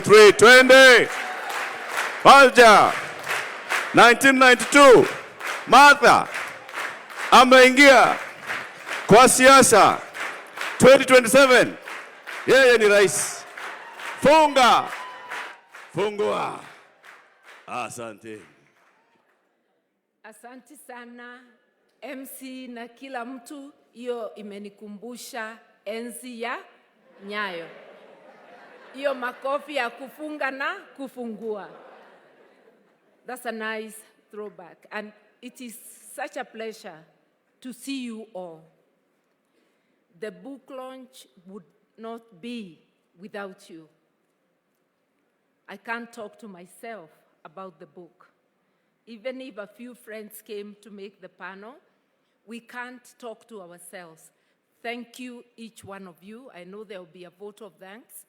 2, 3, twende. Falja. 1992. Martha ameingia kwa siasa. 2027 yeye ni rais. Fungua. Asante. Asante sana MC na kila mtu, hiyo imenikumbusha enzi ya Nyayo. Hiyo makofi ya kufunga na kufungua. That's a nice throwback, and it is such a pleasure to see you all. The book launch would not be without you. I can't talk to myself about the book. Even if a few friends came to make the panel, we can't talk to ourselves. Thank you, each one of you. I know there will be a vote of thanks,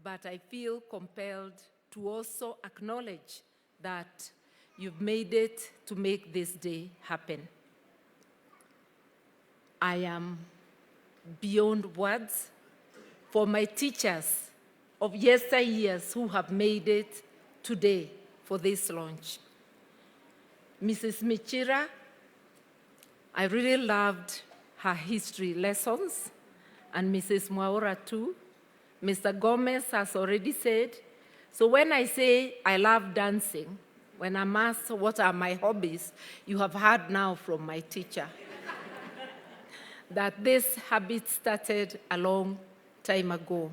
but I feel compelled to also acknowledge that you've made it to make this day happen. I am beyond words for my teachers of yesteryears who have made it today for this launch. Mrs. Michira, I really loved her history lessons, and Mrs. Mwaura too. Mr. Gomez has already said, so when I say I love dancing, when I'm asked what are my hobbies, you have heard now from my teacher that this habit started a long time ago.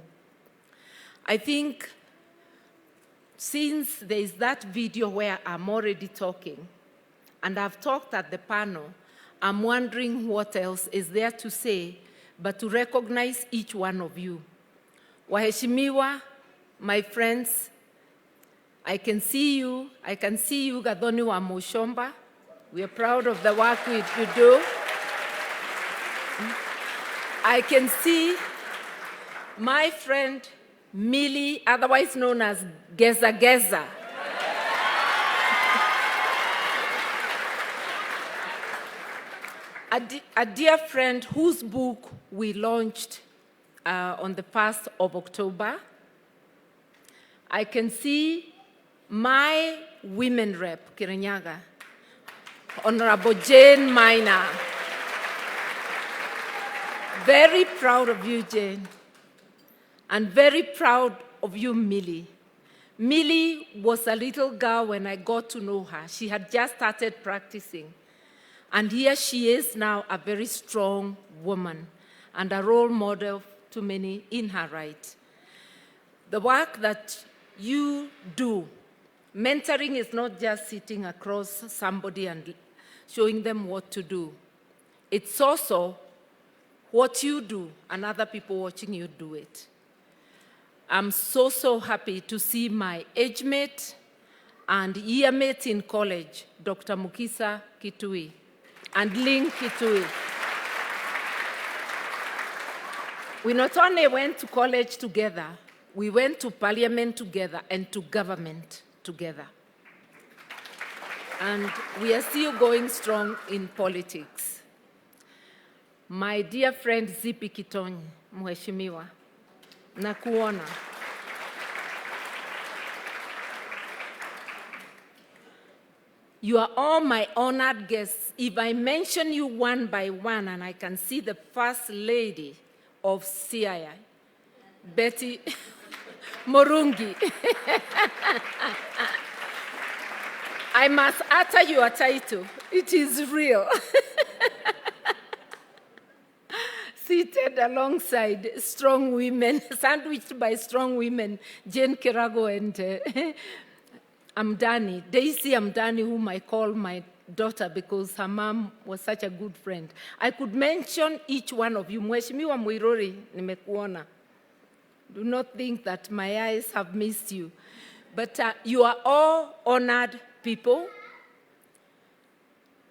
I think since there is that video where I'm already talking, and I've talked at the panel, I'm wondering what else is there to say, but to recognize each one of you. Waheshimiwa, my friends, I can see you, Gathoni wa Mushomba. We are proud of the work you do. I can see my friend Millie, otherwise known as Geza Geza. A dear friend whose book we launched on the 1st of October. I can see my women rep, Kirinyaga, Honorable Jane Minor. Very proud of you, Jane, and very proud of you, Millie. Millie was a little girl when I got to know her. She had just started practicing. And here she is now, a very strong woman and a role model to many in her right. The work that you do, mentoring is not just sitting across somebody and showing them what to do. It's also what you do and other people watching you do it. I'm so happy to see my age mate and year mate in college, Dr. Mukisa Kitui. And Link Kitui. We not only went to college together, we went to parliament together and to government together. And we are still going strong in politics. My dear friend Zipi Kitonyi, Mheshimiwa, nakuona. You are all my honored guests. If I mention you one by one, and I can see the First Lady of CII, Betty Morungi. I must utter your title. It is real. Seated alongside strong women, sandwiched by strong women, Jane Kirago and Amdani, Daisy Amdani, whom I call my daughter because her mom was such a good friend. I could mention each one of you. Mheshimiwa Mwirori, nimekuona. Do not think that my eyes have missed you. But you are all honored people,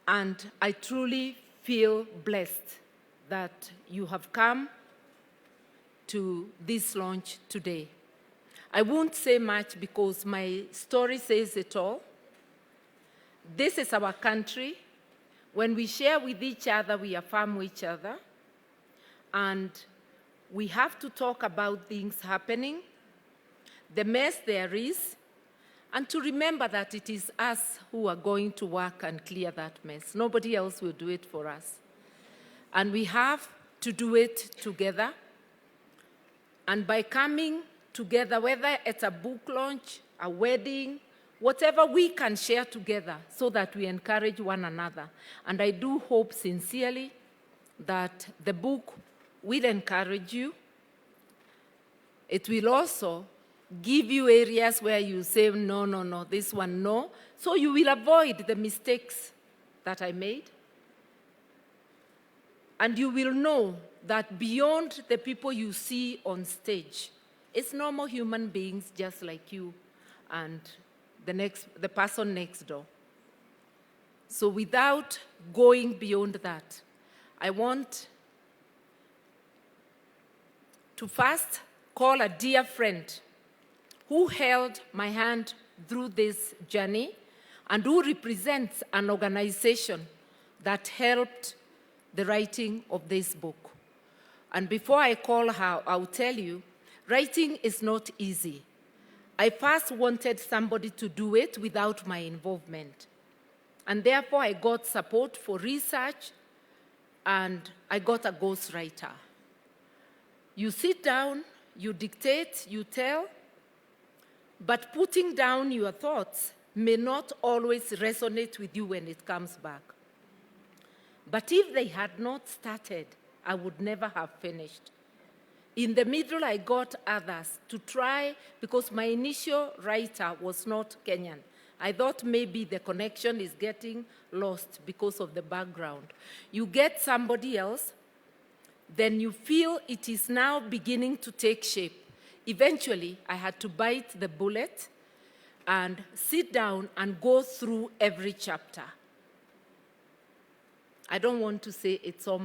and I truly feel blessed that you have come to this launch today. I won't say much because my story says it all. This is our country. When we share with each other, we affirm each other. And we have to talk about things happening. the mess there is, and to remember that it is us who are going to work and clear that mess. Nobody else will do it for us. And we have to do it together. And by coming together, whether it's a book launch, a wedding, whatever we can share together so that we encourage one another. And I do hope sincerely that the book will encourage you. It will also give you areas where you say, no, no, no, this one, no. So you will avoid the mistakes that I made. And you will know that beyond the people you see on stage, it's normal human beings just like you and the person next door. So without going beyond that, I want to first call a dear friend who held my hand through this journey and who represents an organization that helped the writing of this book. And before I call her, I'll tell you, writing is not easy. I first wanted somebody to do it without my involvement. And therefore, I got support for research, and I got a ghostwriter. You sit down, you dictate, you tell, but putting down your thoughts may not always resonate with you when it comes back. But if they had not started, I would never have finished. In the middle, I got others to try, because my initial writer was not Kenyan. I thought maybe the connection is getting lost because of the background. You get somebody else, then you feel it is now beginning to take shape. Eventually, I had to bite the bullet and sit down and go through every chapter. I don't want to say it's all